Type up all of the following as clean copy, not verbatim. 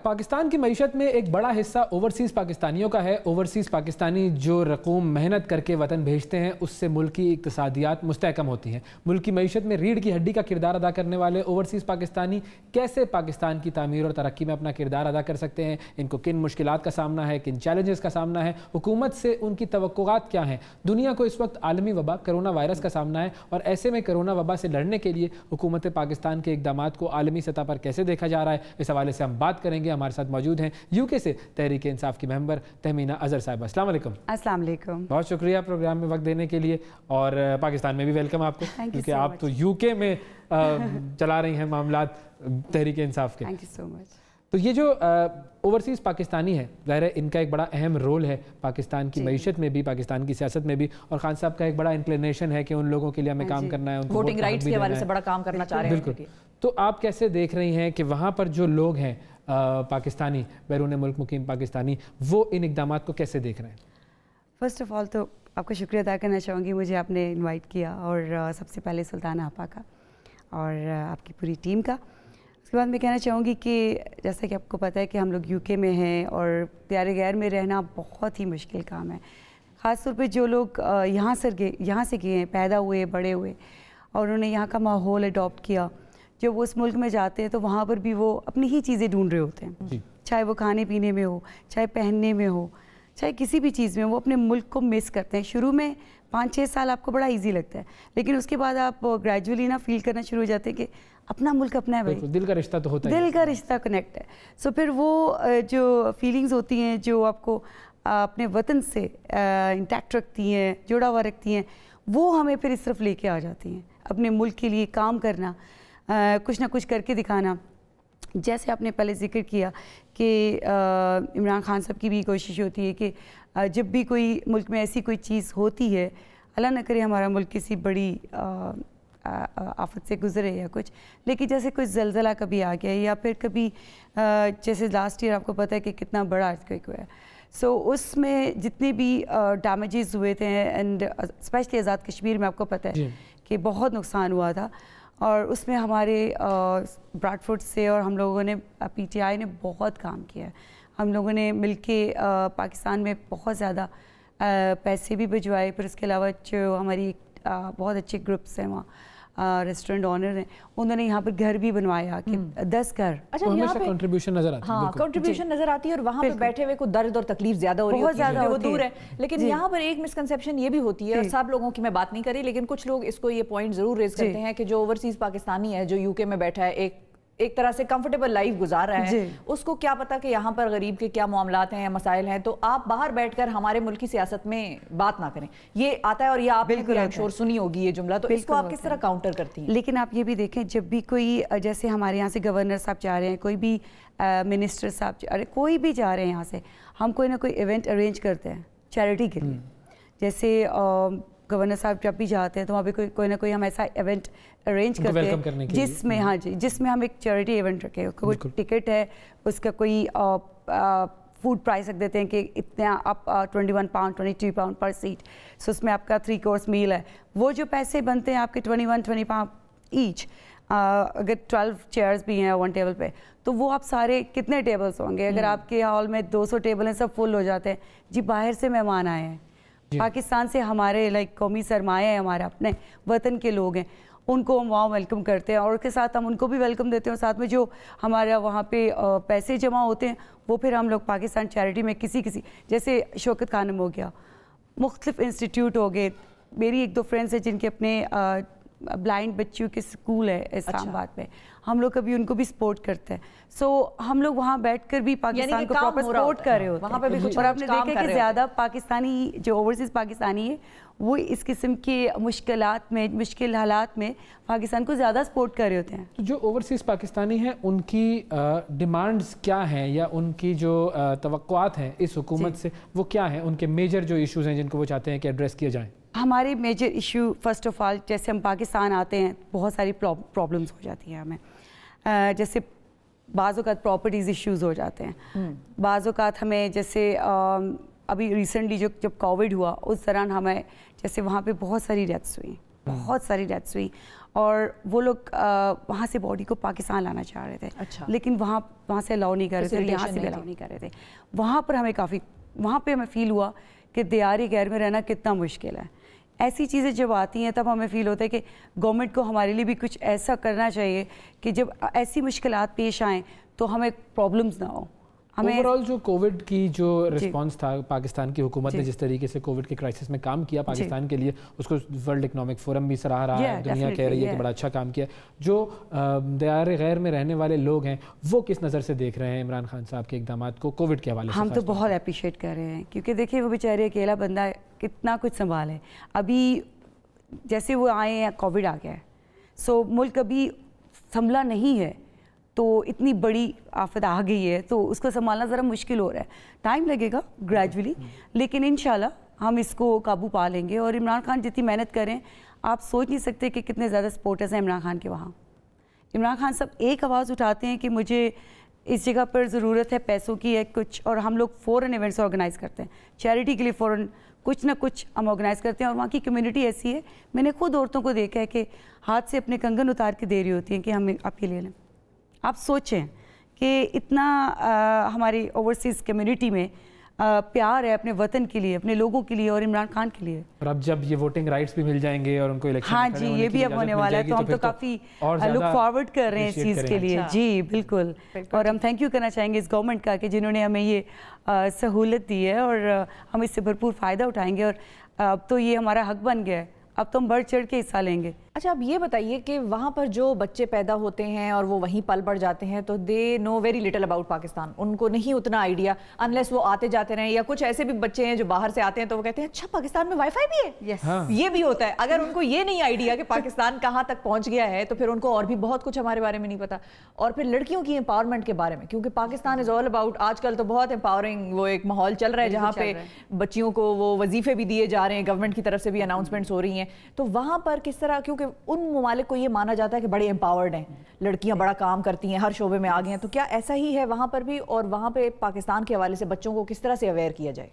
پاکستان کی معیشت میں ایک بڑا حصہ اوورسیز پاکستانیوں کا ہے۔ اوورسیز پاکستانی جو رقوم محنت کر کے وطن بھیجتے ہیں اس سے ملک کی اقتصادیات مستحکم ہوتی ہیں۔ ملک کی معیشت میں ریڑھ کی ہڈی کا کردار ادا کرنے والے اوورسیز پاکستانی کیسے پاکستان کی تعمیر اور ترقی میں اپنا کردار ادا کر سکتے ہیں، ان کو کن مشکلات کا سامنا ہے، کن چیلنجز کا سامنا ہے، حکومت سے ان کی توقعات کیا ہیں۔ دنیا کو اس وقت عالمی وبا کرونا وائرس کا سامنا ہے اور ایسے میں کرونا وبا سے لڑنے کے لیے حکومت پاکستان کے اقدامات کو عالمی سطح پر کیسے دیکھا جا رہا ہے، اس حوالے سے ہم بات کریں گے۔ ہمارے ساتھ موجود ہیں یو کے سے تحریک انصاف کی ممبر تہمینہ اظہر صاحبہ۔ السلام علیکم۔ السلام علیکم، بہت شکریہ پروگرام میں وقت دینے کے لیے، اور پاکستان میں بھی ویلکم آپ کو، کیونکہ آپ تو یو کے میں چلا رہی ہیں معاملات تحریک انصاف کے۔ تھینک یو سو مچ۔ تو یہ جو اوورسیز پاکستانی ہے، ظاہر ہے ان کا ایک بڑا اہم رول ہے پاکستان کی معیشت میں بھی، پاکستان کی سیاست میں بھی، اور خان صاحب کا ایک بڑا انکلینیشن ہے کہ ان لوگوں کے لیے ہمیں کام کرنا ہے، ان کو ووٹنگ رائٹس کے حوالے سے بڑا کام کرنا چاہ رہے ہیں۔ بالکل۔ تو آپ کیسے دیکھ رہی ہیں کہ وہاں پر جو لوگ ہیں پاکستانی، بیرون ملک مقیم پاکستانی، وہ ان اقدامات کو کیسے دیکھ رہے ہیں؟ فرسٹ آف آل تو آپ کا شکریہ ادا کرنا چاہوں گی، مجھے آپ نے انوائٹ کیا، اور سب سے پہلے سلطانہ آپا کا اور آپ کی پوری ٹیم کا۔ اس کے بعد میں کہنا چاہوں گی کہ جیسا کہ آپ کو پتہ ہے کہ ہم لوگ یو کے میں ہیں اور پیارے غیر میں رہنا بہت ہی مشکل کام ہے، خاص طور پہ جو لوگ یہاں سے گئے ہیں، پیدا ہوئے، بڑے ہوئے، اور انہوں نے یہاں کا ماحول اڈاپٹ کیا۔ جب وہ اس ملک میں جاتے ہیں تو وہاں پر بھی وہ اپنی ہی چیزیں ڈھونڈ رہے ہوتے ہیں، چاہے وہ کھانے پینے میں ہو، چاہے پہننے میں ہو، چاہے کسی بھی چیز میں، وہ اپنے ملک کو مس کرتے ہیں۔ شروع میں 5-6 سال آپ کو بڑا ایزی لگتا ہے، لیکن اس کے بعد آپ گریجولی فیل کرنا شروع ہو جاتے ہیں کہ اپنا ملک اپنا ہے بھائی، دل کا رشتہ تو ہوتا ہے، دل کا رشتہ کنیکٹ ہے۔ سو پھر وہ جو فیلنگز ہوتی ہیں جو آپ کو اپنے وطن سے انٹیکٹ رکھتی ہیں، جڑا ہوا رکھتی ہیں، وہ ہمیں پھر اس طرف لے کے آ جاتی ہیں۔ اپنے ملک کے لیے کام کرنا، کچھ نہ کچھ کر کے دکھانا۔ جیسے آپ نے پہلے ذکر کیا کہ عمران خان صاحب کی بھی کوشش ہوتی ہے کہ جب بھی کوئی ملک میں ایسی کوئی چیز ہوتی ہے، اللہ نہ کرے ہمارا ملک کسی بڑی آفت سے گزرے یا کچھ، لیکن جیسے کوئی زلزلہ کبھی آ گیا یا پھر کبھی جیسے لاسٹ ایئر آپ کو پتہ ہے کہ کتنا بڑا ارتھکویک ہوا ہے، سو اس میں جتنے بھی ڈیمیجز ہوئے تھے، اینڈ اسپیشلی آزاد کشمیر میں آپ کو پتہ ہے کہ بہت نقصان ہوا تھا، اور اس میں ہمارے براڈ فوڈ سے اور ہم لوگوں نے پی ٹی آئی نے بہت کام کیا ہے۔ ہم لوگوں نے مل کے پاکستان میں بہت زیادہ پیسے بھی بھجوائے، پھر اس کے علاوہ جو ہماری بہت اچھے گروپس ہیں وہاں، ریسٹورنٹ آنر ہیں، انہوں نے یہاں پر گھر بھی بنوایا کہ 10 گھر۔ اچھا، یہاں پہ کنٹریبیوشن نظر آتی ہے، ہاں کنٹریبیوشن نظر آتی ہے، اور وہاں پہ بیٹھے ہوئے کو درد اور تکلیف زیادہ ہو رہی ہوتی ہے، وہ دور ہے۔ لیکن یہاں پر ایک مسکنسیپشن یہ بھی ہوتی ہے، اور سب لوگوں کی میں بات نہیں کر رہی، لیکن کچھ لوگ اس کو یہ پوائنٹ ضرور ریز کرتے ہیں کہ جو اوورسیز پاکستانی ہے، جو یو کے میں بیٹھا ہے، ایک طرح سے کمفرٹیبل لائف گزار رہا ہے، اس کو کیا پتا کہ یہاں پر غریب کے کیا معاملات ہیں یا مسائل ہیں، تو آپ باہر بیٹھ کر ہمارے ملک کی سیاست میں بات نہ کریں، یہ آتا ہے، اور یہ آپ نے شور سنی ہوگی یہ جملہ، تو اس کو آپ کس طرح کاؤنٹر کرتی ہیں؟ لیکن آپ یہ بھی دیکھیں، جب بھی کوئی جیسے ہمارے یہاں سے گورنر صاحب جا رہے ہیں، کوئی بھی منسٹر صاحب جا رہے ہیں، کوئی بھی جا رہے ہیں یہاں سے، ہم کوئی نہ کوئی ایونٹ ارینج کرتے ہیں چیریٹی کے لیے۔ جیسے گورنر صاحب جب بھی جاتے ہیں تو وہاں پہ کوئی نہ کوئی ہم ایسا ایونٹ ارینج کرتے ہیں جس میں جس میں ہم ایک چیریٹی ایونٹ رکھیں، اس کا کوئی ٹکٹ ہے، اس کا کوئی فوڈ پرائز رکھ دیتے ہیں کہ اتنا آپ 21 پاؤنڈ 22 پاؤنڈ پر سیٹ، سو اس میں آپ کا 3 کورس میل ہے، وہ جو پیسے بنتے ہیں آپ کے 21 پاؤنڈ ایچ، اگر 12 چیئرز بھی ہیں 1 ٹیبل پہ، تو وہ آپ سارے کتنے ٹیبلز ہوں گے؟ اگر آپ کے ہال میں 200 ٹیبل ہیں، سب فل ہو جاتے ہیں، جی باہر سے مہمان آئے ہیں، پاکستان سے ہمارے قومی سرمایہ ہے، ہمارے اپنے وطن کے لوگ ہیں، ان کو ہم وہاں ویلکم کرتے ہیں، اور اس کے ساتھ ہم ان کو بھی ویلکم دیتے ہیں، اور ساتھ میں جو ہمارا وہاں پہ پیسے جمع ہوتے ہیں وہ پھر ہم لوگ پاکستان چیریٹی میں کسی جیسے شوکت خانم ہو گیا، مختلف انسٹیٹیوٹ ہو گئے، میری 1-2 فرینڈس ہیں جن کے اپنے بلائنڈ بچیوں کے اسکول ہے اسلام آباد میں، ہم لوگ کبھی ان کو بھی سپورٹ کرتے ہیں، سو ہم لوگ وہاں بیٹھ کر بھی پاکستان کو پراپر سپورٹ کر رہے ہوتے ہیں وہاں پہ بھی کچھ، اور آپ نے دیکھا کہ زیادہ پاکستانی جو اوورسیز پاکستانی ہے وہ اس قسم کے مشکل حالات میں پاکستان کو زیادہ سپورٹ کر رہے ہوتے ہیں۔ جو اوورسیز پاکستانی ہیں ان کی ڈیمانڈز کیا ہیں، یا ان کی جو توقعات ہیں اس حکومت سے وہ کیا ہیں، ان کے میجر جو ایشوز ہیں جن کو وہ چاہتے ہیں کہ ایڈریس کیے جائیں؟ ہمارے major issue first of all, جیسے ہم پاکستان آتے ہیں بہت ساری پرابلمس ہو جاتی ہیں ہمیں، جیسے بعض اوقات پراپرٹیز ایشوز ہو جاتے ہیں، بعض اوقات ہمیں جیسے ابھی ریسنٹلی جب کووڈ ہوا اس دوران ہمیں جیسے وہاں پہ بہت ساری ڈیتھس ہوئی، اور وہ لوگ وہاں سے باڈی کو پاکستان لانا چاہ رہے تھے. اچھا. لیکن وہاں سے الاؤ نہیں کر رہے تھے, یہاں سے بھی الاؤ نہیں کر رہے تھے. وہاں پر ہمیں فیل ہوا کہ دیاری غیر میں رہنا کتنا مشکل ہے. ایسی چیزیں جب آتی ہیں تب ہمیں فیل ہوتا ہے کہ گورنمنٹ کو ہمارے لیے بھی کچھ ایسا کرنا چاہیے کہ جب ایسی مشکلات پیش آئیں تو ہمیں پرابلمز نہ ہوں. اوورآل جو کووڈ کی جو رسپانس تھا پاکستان کی حکومت نے جس طریقے سے کووڈ کے کرائسس میں کام کیا پاکستان کے لیے, اس کو ورلڈ اکنامک فورم بھی سراہ رہا ہے, دنیا کہہ رہی ہے کہ بڑا اچھا کام کیا. جو دیار غیر میں رہنے والے لوگ ہیں وہ کس نظر سے دیکھ رہے ہیں عمران خان صاحب کے اقدامات کو کووڈ کے حوالے سے؟ ہم تو بہت اپریشیٹ کر رہے ہیں, کیونکہ دیکھیں وہ بیچارے اکیلا بندہ کتنا کچھ سنبھال ہے. ابھی جیسے وہ آئے ہیں کووڈ آ گیا ہے, سو ملک ابھی سنبھلا نہیں ہے, تو اتنی بڑی آفت آ گئی ہے تو اس کو سنبھالنا ذرا مشکل ہو رہا ہے. ٹائم لگے گا گریجولی, لیکن انشاءاللہ ہم اس کو قابو پا لیں گے. اور عمران خان جتنی محنت کریں, آپ سوچ نہیں سکتے کہ کتنے زیادہ سپورٹرز ہیں عمران خان کے وہاں. عمران خان صاحب ایک آواز اٹھاتے ہیں کہ مجھے اس جگہ پر ضرورت ہے پیسوں کی ہے کچھ, اور ہم لوگ فوراً ایونٹس آرگنائز کرتے ہیں چیریٹی کے لیے. فوراً کچھ نہ کچھ ہم آرگنائز کرتے ہیں, اور وہاں کی کمیونٹی ایسی ہے, میں نے خود عورتوں کو دیکھا ہے کہ ہاتھ سے اپنے کنگن اتار کے دے رہی ہوتی ہیں کہ ہم آپ کے لیے لیں. آپ سوچیں کہ اتنا ہماری اوورسیز کمیونٹی میں پیار ہے اپنے وطن کے لیے, اپنے لوگوں کے لیے اور عمران خان کے لیے. اور اب جب یہ ووٹنگ رائٹس بھی مل جائیں گے اور ان کو الیکشن, ہاں جی یہ بھی اب ہونے والا ہے, تو ہم تو کافی لک فارورڈ کر رہے ہیں اس چیز کے لیے. جی بالکل, اور ہم تھینک یو کرنا چاہیں گے اس گورنمنٹ کا کہ جنہوں نے ہمیں یہ سہولت دی ہے, اور ہم اس سے بھرپور فائدہ اٹھائیں گے. اور اب تو یہ ہمارا حق بن گیا ہے, اب تو ہم بڑھ چڑھ کے حصہ لیں گے. اچھا اب یہ بتائیے کہ وہاں پر جو بچے پیدا ہوتے ہیں اور وہ وہیں پل بڑھ جاتے ہیں تو they know very little about Pakistan, ان کو نہیں اتنا آئیڈیا انلیس وہ آتے جاتے رہیں. یا کچھ ایسے بھی بچے ہیں جو باہر سے آتے ہیں تو وہ کہتے ہیں اچھا پاکستان میں وائی فائی بھی ہے. یہ بھی ہوتا ہے. اگر ان کو یہ نہیں آئیڈیا کہ پاکستان کہاں تک پہنچ گیا ہے تو پھر ان کو اور بھی بہت کچھ ہمارے بارے میں نہیں پتا. اور پھر لڑکیوں کی امپاورمنٹ کے بارے میں, کیونکہ پاکستان از آل اباؤٹ, آج کل تو بہت امپاورنگ وہ ایک ماحول چل رہا ہے جہاں پہ بچیوں کو وہ وظیفے بھی دیے جا رہے ہیں, گورنمنٹ کی طرف سے بھی اناؤنسمنٹس ہو رہی ہیں. تو وہاں پر کس طرح, کیونکہ ان ممالک کو یہ مانا جاتا ہے کہ بڑے امپاورڈ ہیں, لڑکیاں بڑا کام کرتی ہیں, ہر شعبے میں آگے ہیں, تو کیا ایسا ہی ہے وہاں پر بھی؟ اور وہاں پہ پاکستان کے حوالے سے بچوں کو کس طرح سے اویئر کیا جائے؟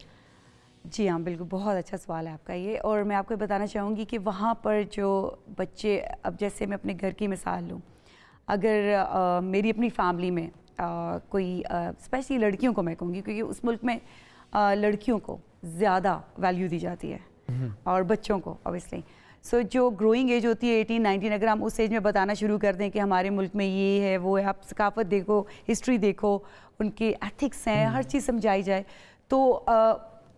جی ہاں بالکل, بہت اچھا سوال ہے آپ کا یہ. اور میں آپ کو بتانا چاہوں گی کہ وہاں پر جو بچے, اب جیسے میں اپنے گھر کی مثال لوں, اگر میری اپنی فیملی میں کوئی اسپیشلی لڑکیوں کو میں کہوں گی, کیونکہ اس ملک میں لڑکیوں کو زیادہ ویلیو دی جاتی ہے اور بچوں کو اوبیسلی. سو جو گروئنگ ایج ہوتی ہے 18-19, اگر ہم اس ایج میں بتانا شروع کر دیں کہ ہمارے ملک میں یہ ہے وہ ہے, آپ ثقافت دیکھو, ہسٹری دیکھو, ان کے ایتھکس ہیں, ہر چیز سمجھائی جائے, تو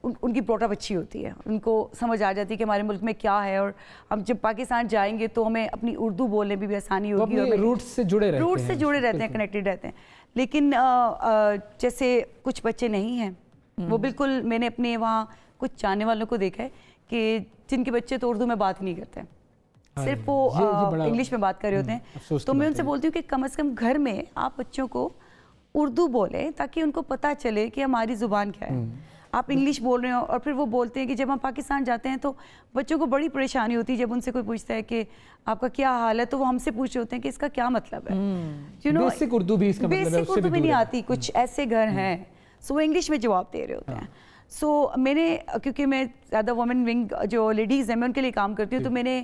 ان کی بروٹ اپ اچھی ہوتی ہے, ان کو سمجھ آ جاتی ہے کہ ہمارے ملک میں کیا ہے. اور ہم جب پاکستان جائیں گے تو ہمیں اپنی اردو بولنے میں بھی آسانی ہوگی, اور روٹس سے جڑے رہتے ہیں, کنیکٹڈ رہتے ہیں. لیکن جیسے کچھ بچے نہیں ہیں, وہ بالکل, میں نے اپنے وہاں کچھ جاننے والوں کو دیکھا ہے کہ جن کے بچے تو اردو میں بات نہیں کرتے, صرف وہ انگلش میں بات کر رہے ہوتے ہیں. تو میں ان سے بولتی ہوں کہ کم از کم گھر میں آپ بچوں کو اردو بولیں تاکہ ان کو پتہ چلے کہ ہماری زبان کیا ہے. آپ انگلش بول رہے ہو, اور پھر وہ بولتے ہیں کہ جب ہم پاکستان جاتے ہیں تو بچوں کو بڑی پریشانی ہوتی ہے جب ان سے کوئی پوچھتا ہے کہ آپ کا کیا حال ہے, تو وہ ہم سے پوچھ رہے ہوتے ہیں کہ اس کا کیا مطلب ہے. بیسک اردو بھی اس کا مطلب ہے, بیسک اردو بھی نہیں آتی, کچھ ایسے گھر ہیں سو وہ انگلش میں جواب دے رہے ہوتے ہیں. سو میں نے, کیونکہ میں زیادہ وومن ونگ جو لیڈیز ہیں میں ان کے لیے کام کرتی ہوں, تو میں نے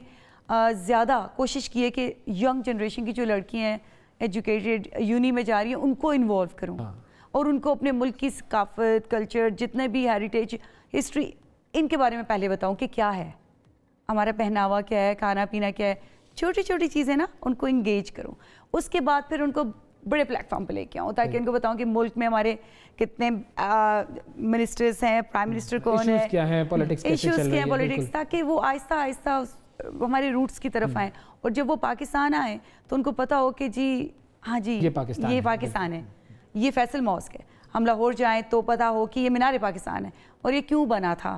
زیادہ کوشش کی ہے کہ ینگ جنریشن کی جو لڑکیاں ہیں ایجوکیٹڈ, یونی میں جا رہی ہیں, ان کو انوالو کروں, اور ان کو اپنے ملک کی ثقافت, کلچر, جتنے بھی ہیریٹیج, ہسٹری, ان کے بارے میں پہلے بتاؤں کہ کیا ہے ہمارا پہناوا, کیا ہے کھانا پینا, کیا ہے, چھوٹی چھوٹی چیزیں نا ان کو انگیج کروں. اس کے بعد پھر ان کو بڑے پلیٹ فارم پہ لے کے آؤں تاکہ ان کو بتاؤں کہ ملک میں ہمارے کتنے منسٹرز ہیں, پرائم منسٹر کون ہے, ایشوز کیا ہیں, پولیٹکس, تاکہ وہ آہستہ آہستہ ہمارے روٹس کی طرف آئیں. اور جب وہ پاکستان آئیں تو ان کو پتہ ہو کہ جی ہاں جی یہ پاکستان ہے, یہ فیصل ماسک ہے. ہم لاہور جائیں تو پتہ ہو کہ یہ مینار پاکستان ہے, اور یہ کیوں بنا تھا.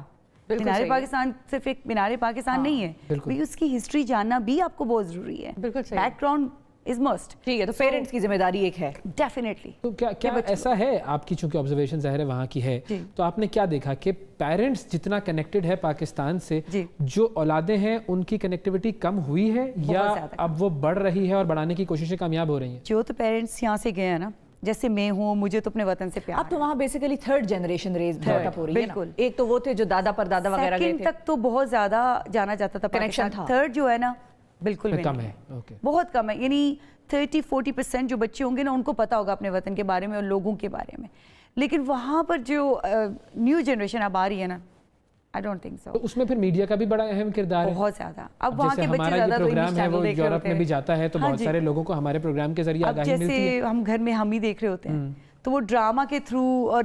مینار پاکستان صرف ایک مینار پاکستان نہیں ہے, اس کی ہسٹری جاننا بھی آپ کو بہت ضروری ہے. Back ground is must. ٹھیک ہے, تو پیرنٹس کی ذمہ داری ایک ہے ڈیفینیٹلی. تو کیا ایسا ہے آپ کی, چونکہ آبزرویشن ظاہر ہے وہاں کی ہے, تو آپ نے کیا دیکھا کہ پیرنٹس جتنا کنیکٹڈ ہے پاکستان سے, جو اولادیں ہیں ان کی کنیکٹیوٹی کم ہوئی ہے یا اب وہ بڑھ رہی ہے اور بڑھانے کی کوششیں کامیاب ہو رہی ہیں؟ جو تو پیرنٹس یہاں سے گئے ہیں نا, جیسے میں ہوں, مجھے تو اپنے وطن سے پیار. اب تو وہاں بیسیکلی تھرڈ جنریشن ریز ہو رہی ہے. بالکل, ایک تو وہ تھے جو دادا پر دادا وغیرہ گئے تھے, تک تو بہت زیادہ جانا جاتا تھا, کنیکشن تھا. تھرڈ جو ہے نا بالکل کم ہے، بہت کم ہے. یعنی 30-40% جو بچے ہوں گے نا ان کو پتا ہوگا اپنے وطن کے بارے میں اور لوگوں کے بارے میں. لیکن وہاں پر جو نیو جنریشن اب آ رہی ہے نا, I don't think so. اس میں پھر میڈیا کا بھی بڑا اہم کردار ہے. بہت زیادہ. اب وہاں کے بچے زیادہ پروگرام ہے وہ یورپ میں بھی جاتا ہے تو بہت سارے لوگوں کو ہمارے پروگرام کے ذریعے آگاہی ملتی ہے. جیسے ہم گھر میں ہم ہی دیکھ رہے ہوتے ہیں تو وہ ڈرامہ کے تھرو, اور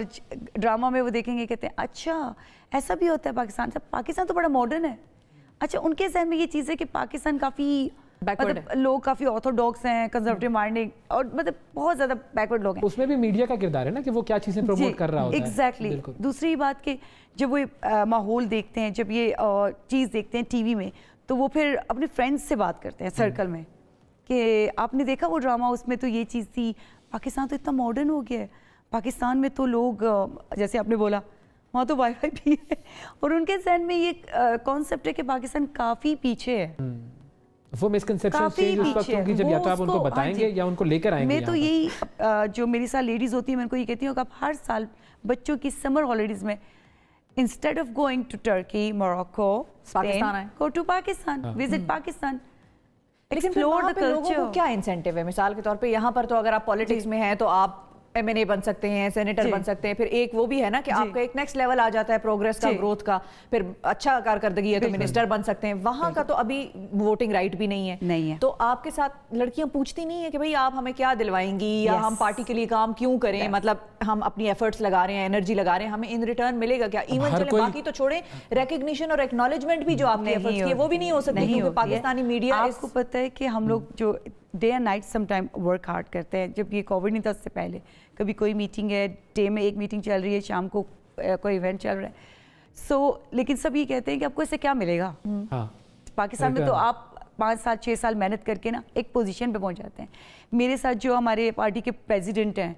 ڈرامہ میں وہ دیکھیں گے, کہتے ہیں اچھا ایسا بھی ہوتا ہے پاکستان. پاکستان تو بڑا ماڈرن ہے. اچھا ان کے ذہن میں یہ چیز ہے کہ پاکستان کافی مطلب لوگ کافی آرتھوڈاکس ہیں, کنزرویٹو مائنڈنگ, اور مطلب بہت زیادہ بیکورڈ لوگ ہیں. اس میں بھی میڈیا کا کردار ہے نا کہ وہ کیا چیزیں پروموٹ کر رہا ہوتا ہے. ایگزیکٹلی. دوسری بات کہ جب وہ ماحول دیکھتے ہیں, جب یہ چیز دیکھتے ہیں ٹی وی میں, تو وہ پھر اپنے فرینڈس سے بات کرتے ہیں سرکل میں کہ آپ نے دیکھا وہ ڈرامہ, اس میں تو یہ چیز تھی. پاکستان تو اتنا ماڈرن ہو گیا ہے, پاکستان میں تو لوگ جیسے آپ نے بولا وہاں تو وائی فائی بھی ہے, اور ان کے ذہن میں یہ کانسیپٹ ہے کہ پاکستان کافی پیچھے ہے. وہ مسکنسیپشن چینج اس وقت ہوگی جب یا تو آپ ان کو بتائیں گے یا ان کو لے کر آئیں گے. میں تو یہی جو میری ساتھ لیڈیز ہوتی ہیں میں ان کو یہ کہتی ہوں کہ آپ ہر سال بچوں کی سمر ہالیڈیز میں instead of going to Turkey, Morocco, Spain, go to Pakistan, visit Pakistan. لیکن پھر وہاں پہ لوگوں کو کیا انسینٹیو ہے؟ مثال کے طور پہ یہاں پر تو اگر آپ پالیٹکس میں ہیں تو آپ ایم این اے بن سکتے ہیں, سینیٹر بن سکتے ہیں, پھر ایک وہ بھی ہے نا کہ آپ کا ایک نیکسٹ لیول آ جاتا ہے پروگریس کا, گروتھ کا, پھر اچھا کارکردگی ہے تو منسٹر بن سکتے ہیں. وہاں کا تو ابھی ووٹنگ رائٹ بھی نہیں ہے. تو آپ کے ساتھ لڑکیاں پوچھتی نہیں ہیں کہ بھئی آپ ہمیں کیا دلوائیں گی, یا ہم پارٹی کے لیے کام کیوں کریں, مطلب ہم اپنی ایفرٹس لگا رہے ہیں, انرجی لگا رہے ہیں, ہمیں ان ریٹرن ملے گا کیا؟ ایون چلیں باقی تو چھوڑیں, ریکگنیشن اور ایکنالجمنٹ بھی جو آپ نے ایفرٹس کیے وہ بھی نہیں ہو سکتی, کیونکہ پاکستانی میڈیا. آپ کو پتہ ہے کہ ہم لوگ جو day and night some time work hard کرتے ہیں. جب یہ کووڈ نہیں تھا اس سے پہلے کبھی کوئی میٹنگ ہے, ڈے میں ایک میٹنگ چل رہی ہے, شام کو کوئی ایونٹ چل رہا ہے, لیکن سب یہ کہتے ہیں کہ آپ کو اس سے کیا ملے گا. پاکستان میں تو آپ 5 سال 6 سال محنت کر کے نا ایک پوزیشن پہ پہنچ جاتے ہیں. میرے ساتھ جو ہمارے پارٹی کے پریزیڈنٹ ہیں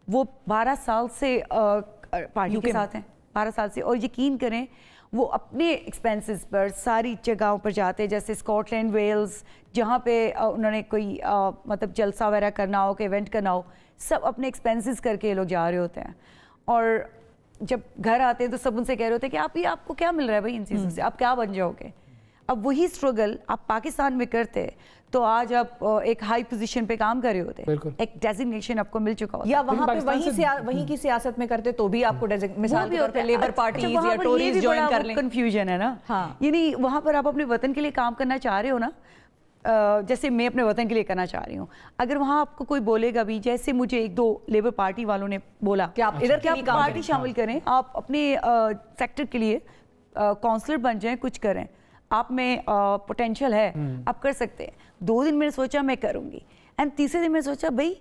وہ 12 سال سے پارٹی کے ساتھ ہیں, 12 سال سے, اور یقین کریں وہ اپنے ایکسپینسز پر ساری جگہوں پر جاتے ہیں, جیسے اسکاٹ لینڈ, ویلز, جہاں پہ انہوں نے کوئی مطلب جلسہ وغیرہ کرنا ہو, کہ ایونٹ کرنا ہو, سب اپنے ایکسپینسز کر کے یہ لوگ جا رہے ہوتے ہیں. اور جب گھر آتے ہیں تو سب ان سے کہہ رہے ہوتے ہیں کہ آپ کو کیا مل رہا ہے بھائی ان چیزوں سے, آپ کیا بن جاؤ گے. اب وہی اسٹرگل آپ پاکستان میں کرتے تو آج آپ ایک ہائی پوزیشن پہ کام کر رہے ہوتے, ایک ڈیزگنیشن آپ کو مل چکا ہوتا. یا وہاں پہ وہیں کی سیاست میں کرتے تو بھی آپ کو مثال کے طور پہ لیبر پارٹیز یا ٹوریز جوائن کر لیں. کنفیوژن ہے نا, یعنی وہاں پر آپ اپنے وطن کے لیے کام کرنا چاہ رہے ہو نا, جیسے میں اپنے وطن کے لیے کرنا چاہ رہی ہوں. اگر وہاں آپ کو کوئی بولے گا بھی, جیسے مجھے 1-2 لیبر پارٹی والوں نے بولا کہ آپ ادھر کیا پارٹی شامل کریں, آپ اپنے سیکٹر کے لیے کونسلر بن جائیں, کچھ کریں, آپ میں پوٹینشیل ہے, آپ کر سکتے ہیں. 2 دن میں نے سوچا میں کروں گی, اینڈ تیسرے دن میں نے سوچا بھائی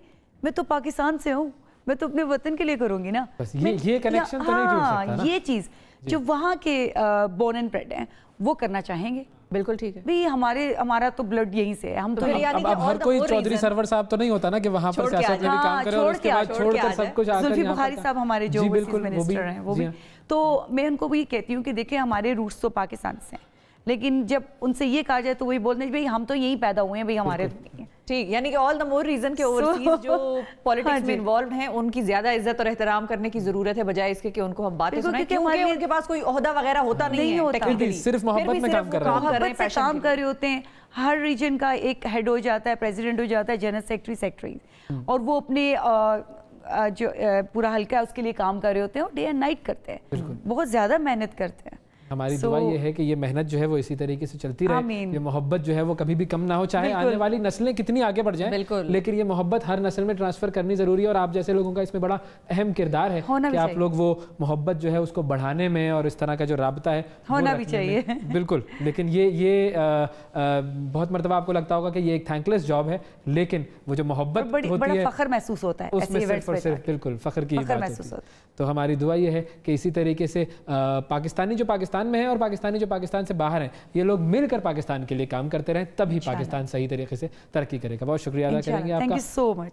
میں تو پاکستان سے ہوں, میں تو اپنے وطن کے لیے کروں گی نا. یہ کنیکشن تو نہیں جڑ سکتا نا. یہ چیز جو وہاں کے بورن اینڈ بریڈ ہیں وہ کرنا چاہیں گے. بالکل ٹھیک ہے بھئی ہمارا تو بلڈ یہیں سے ہے. ہم تو اب ہر کوئی چودھری سرور صاحب تو نہیں ہوتا نا کہ وہاں پر سیاست میں بھی کام کرے اور اس کے بعد چھوڑ کر سب کچھ آ کر زلفی بخاری صاحب ہمارے جو منسٹر ہیں وہ بھی. تو میں ان کو بھی کہتی ہوں کہ دیکھیں ہمارے روٹس تو پاکستان سے ہیں, لیکن جب ان سے یہ کہا جائے تو وہی بولتے ہیں بھئی ہم تو یہیں پیدا ہوئے ہیں, بھئی ہمارے ٹھیک. یعنی کہ آل دا مور ریزن کہ اوورسیز جو پولیٹکس میں انوالوڈ ہیں ان کی زیادہ عزت اور احترام کرنے کی ضرورت ہے, بجائے اس کے کہ ان کو ہم باتیں سنائیں, کیونکہ ان کے پاس کوئی عہدہ وغیرہ ہوتا نہیں ہے, صرف محبت میں کام کر رہے ہوتے ہیں. ہر ریجن کا ایک ہیڈ ہو جاتا ہے, پریزیڈنٹ ہو جاتا ہے, جنرل سیکرٹری, اور وہ اپنے جو پورا حلقہ ہے اس کے لیے کام کر رہے ہوتے ہیں, اور ڈے اینڈ نائٹ کرتے ہیں, بہت زیادہ محنت کرتے ہیں. ہماری دعا یہ ہے کہ یہ محنت جو ہے وہ اسی طریقے سے چلتی رہے, یہ محبت جو ہے وہ کبھی بھی کم نہ ہو, چاہے آنے والی نسلیں کتنی آگے بڑھ جائیں, لیکن یہ محبت ہر نسل میں ٹرانسفر کرنی ضروری ہے. اور آپ جیسے لوگوں کا اس میں بڑا اہم کردار ہے کہ آپ لوگ وہ محبت جو ہے اس کو بڑھانے میں اور اس طرح کا جو رابطہ ہے ہونا بھی چاہیے. بالکل. لیکن یہ بہت مرتبہ آپ کو لگتا ہوگا کہ یہ ایک تھینکلیس جاب ہے, لیکن وہ جو محبت ہوتی ہے فخر محسوس ہوتا ہے اس میں صرف اور صرف بالکل فخر کی بات ہوتی ہے. تو ہماری دعا یہ ہے کہ اسی طریقے سے پاکستانی جو پاکستان میں ہیں اور پاکستانی جو پاکستان سے باہر ہیں, یہ لوگ مل کر پاکستان کے لیے کام کرتے رہیں, تب ہی پاکستان صحیح طریقے سے ترقی کرے گا. بہت شکریہ ادا کریں گے آپ کا. Thank you so much.